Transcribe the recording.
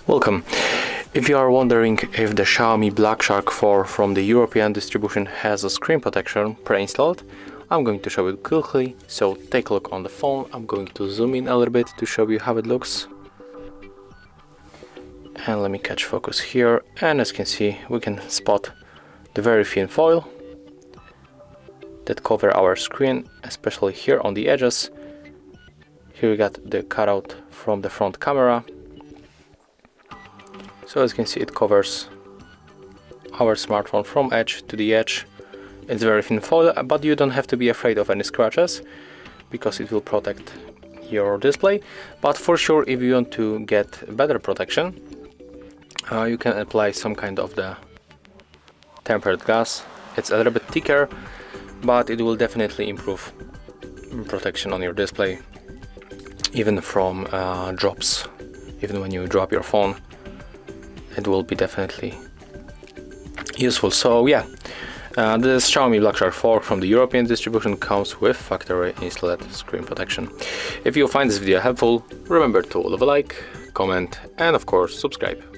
Welcome. If you are wondering if the Xiaomi Black Shark 4 from the European distribution has a screen protection pre-installed, I'm going to show you quickly, so take a look on the phone. I'm going to zoom in a little bit to show you how it looks. And let me catch focus here, and as you can see, we can spot the very thin foil that cover our screen, especially here on the edges. Here we got the cutout from the front camera. So as you can see, it covers our smartphone from edge to the edge. It's very thin foil, but you don't have to be afraid of any scratches because it will protect your display. But for sure, if you want to get better protection, you can apply some kind of the tempered glass. It's a little bit thicker, but it will definitely improve protection on your display, even from drops. Even when you drop your phone, it will be definitely useful. So yeah, this Xiaomi Black Shark 4 from the European distribution comes with factory installed screen protection. If you find this video helpful, remember to leave a like, comment, and of course subscribe.